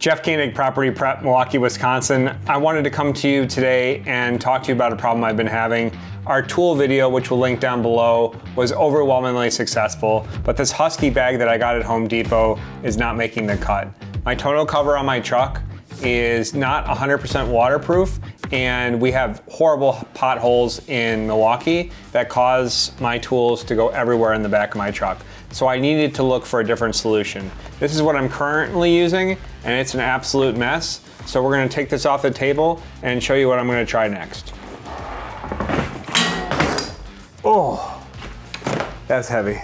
Jeff Koenig, Property Prep, Milwaukee, Wisconsin. I wanted to come to you today and talk to you about a problem I've been having. Our tool video, which we'll link down below, was overwhelmingly successful, but this Husky bag that I got at Home Depot is not making the cut. My tonneau cover on my truck is not 100% waterproof, and we have horrible potholes in Milwaukee that cause my tools to go everywhere in the back of my truck. So I needed to look for a different solution. This is what I'm currently using, and it's an absolute mess. So we're gonna take this off the table and show you what I'm gonna try next. Oh, that's heavy.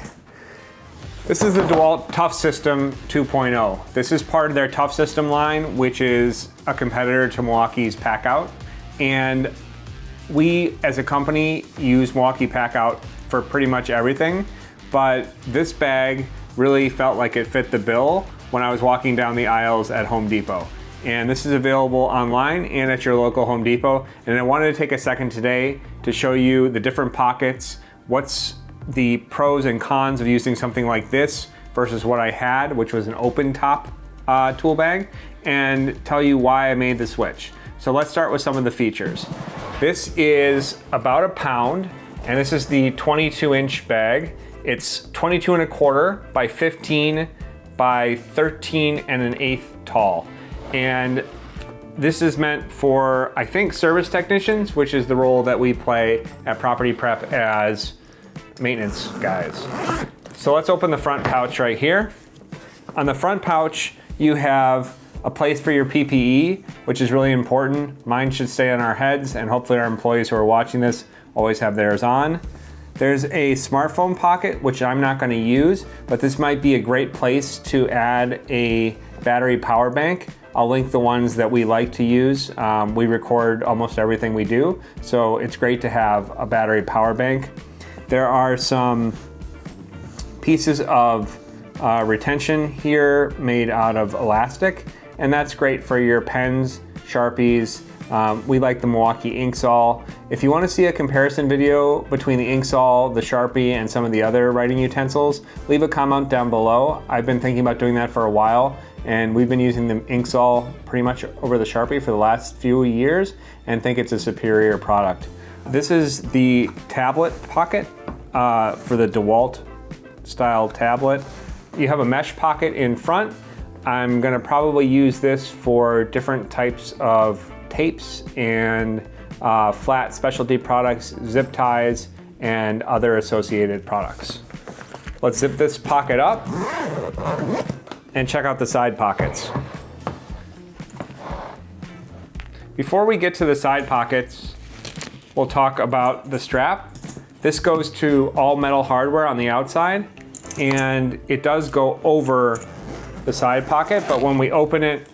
This is the DEWALT ToughSystem 2.0. This is part of their ToughSystem line, which is a competitor to Milwaukee's Packout. And we, as a company, use Milwaukee Packout for pretty much everything. But this bag really felt like it fit the bill when I was walking down the aisles at Home Depot. And this is available online and at your local Home Depot. And I wanted to take a second today to show you the different pockets, what's the pros and cons of using something like this versus what I had, which was an open top tool bag, and tell you why I made the switch. So let's start with some of the features. This is about a pound, and this is the 22-inch bag. It's 22 1/4 by 15 by 13 1/8 tall. And this is meant for, I think, service technicians, which is the role that we play at Property Prep as maintenance guys. So let's open the front pouch right here. On the front pouch, you have a place for your PPE, which is really important. Mine should stay on our heads, and hopefully our employees who are watching this always have theirs on. There's a smartphone pocket, which I'm not gonna use, but this might be a great place to add a battery power bank. I'll link the ones that we like to use. We record almost everything we do, so it's great to have a battery power bank. There are some pieces of retention here made out of elastic, and that's great for your pens, Sharpies. We like the Milwaukee Inksol. If you want to see a comparison video between the Inksol, the Sharpie, and some of the other writing utensils, leave a comment down below. I've been thinking about doing that for a while, and we've been using the Inksol pretty much over the Sharpie for the last few years and think it's a superior product. This is the tablet pocket for the DEWALT style tablet. You have a mesh pocket in front. I'm gonna probably use this for different types of tapes and flat specialty products, zip ties, and other associated products. Let's zip this pocket up and check out the side pockets. Before we get to the side pockets, we'll talk about the strap. This goes to all metal hardware on the outside, and it does go over the side pocket, but when we open it,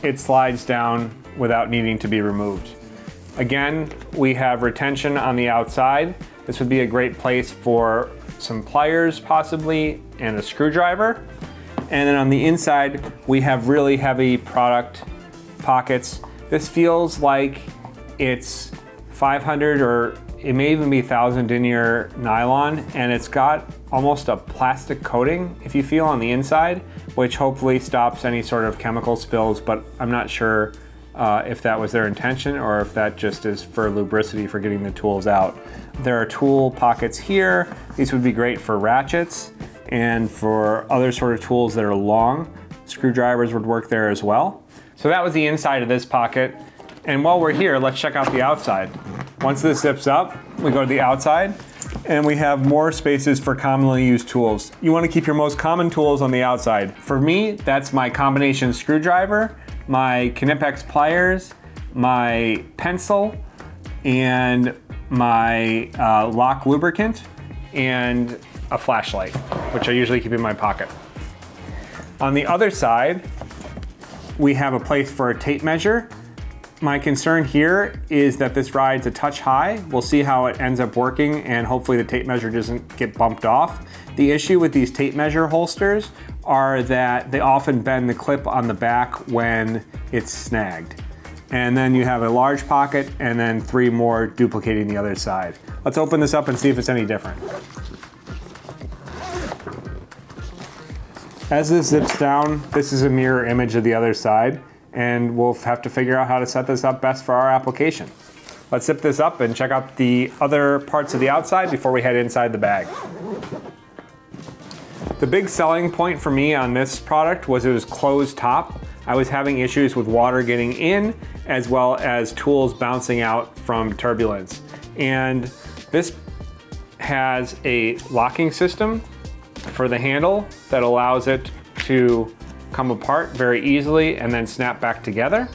it slides down without needing to be removed. Again, we have retention on the outside. This would be a great place for some pliers possibly, and a screwdriver. And then on the inside, we have really heavy product pockets. This feels like it's 500 or it may even be 1000 denier nylon, and it's got almost a plastic coating, if you feel, on the inside, which hopefully stops any sort of chemical spills, but I'm not sure if that was their intention or if that just is for lubricity for getting the tools out. There are tool pockets here. These would be great for ratchets and for other sort of tools that are long. Screwdrivers would work there as well. So that was the inside of this pocket. And while we're here, let's check out the outside. Once this zips up, we go to the outside, and we have more spaces for commonly used tools. You want to keep your most common tools on the outside. For me, that's my combination screwdriver, my Knipex pliers, my pencil, and my lock lubricant, and a flashlight, which I usually keep in my pocket. On the other side, we have a place for a tape measure. My concern here is that this rides a touch high. We'll see how it ends up working, and hopefully the tape measure doesn't get bumped off. The issue with these tape measure holsters are that they often bend the clip on the back when it's snagged. And then you have a large pocket and then 3 more duplicating the other side. Let's open this up and see if it's any different. As this zips down, this is a mirror image of the other side, and we'll have to figure out how to set this up best for our application. Let's zip this up and check out the other parts of the outside before we head inside the bag. The big selling point for me on this product was it was closed top. I was having issues with water getting in as well as tools bouncing out from turbulence. And this has a locking system for the handle that allows it to come apart very easily and then snap back together.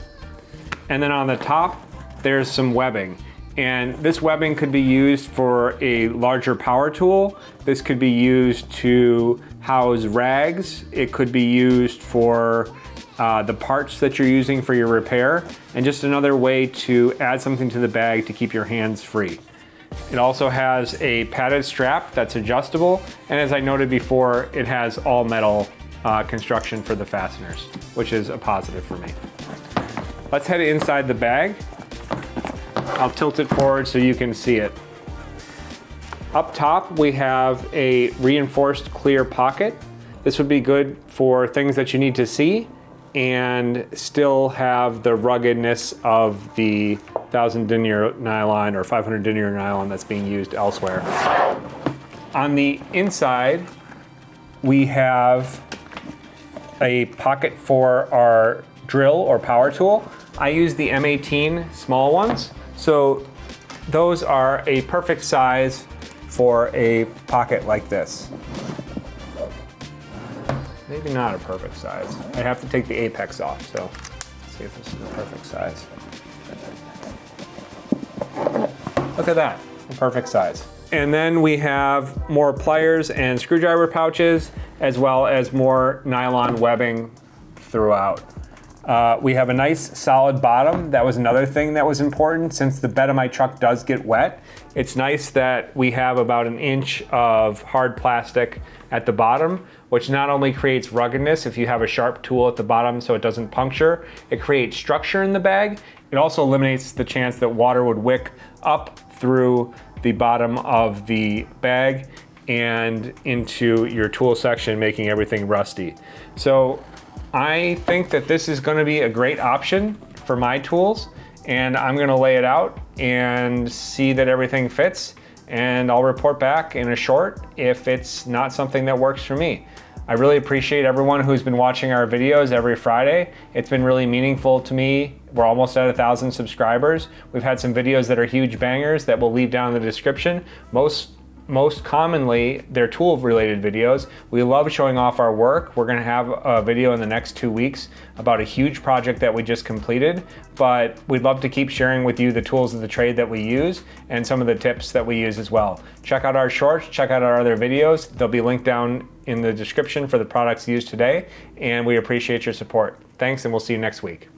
And then on the top, there's some webbing. And this webbing could be used for a larger power tool. This could be used to house rags. It could be used for the parts that you're using for your repair, and just another way to add something to the bag to keep your hands free. It also has a padded strap that's adjustable, and as I noted before, it has all metal construction for the fasteners, which is a positive for me. Let's head inside the bag. I'll tilt it forward so you can see it. Up top, we have a reinforced clear pocket. This would be good for things that you need to see and still have the ruggedness of the 1000 denier nylon or 500 denier nylon that's being used elsewhere. On the inside, we have a pocket for our drill or power tool. I use the M18 small ones, so those are a perfect size for a pocket like this. Maybe not a perfect size. I have to take the apex off, so let's see if this is a perfect size. Look at that, a perfect size. And then we have more pliers and screwdriver pouches, as well as more nylon webbing throughout. We have a nice solid bottom. That was another thing that was important since the bed of my truck does get wet. It's nice that we have about 1 inch of hard plastic at the bottom, which not only creates ruggedness if you have a sharp tool at the bottom so it doesn't puncture, it creates structure in the bag. It also eliminates the chance that water would wick up through the bottom of the bag and into your tool section, making everything rusty. So I think that this is going to be a great option for my tools, and I'm going to lay it out and see that everything fits, and I'll report back in a short if it's not something that works for me. I really appreciate everyone who's been watching our videos every Friday. It's been really meaningful to me. We're almost at 1,000 subscribers. We've had some videos that are huge bangers that we'll leave down in the description. Most commonly, they're tool-related videos. We love showing off our work. We're gonna have a video in the next 2 weeks about a huge project that we just completed, but we'd love to keep sharing with you the tools of the trade that we use and some of the tips that we use as well. Check out our shorts, check out our other videos. They'll be linked down in the description for the products used today, and we appreciate your support. Thanks, and we'll see you next week.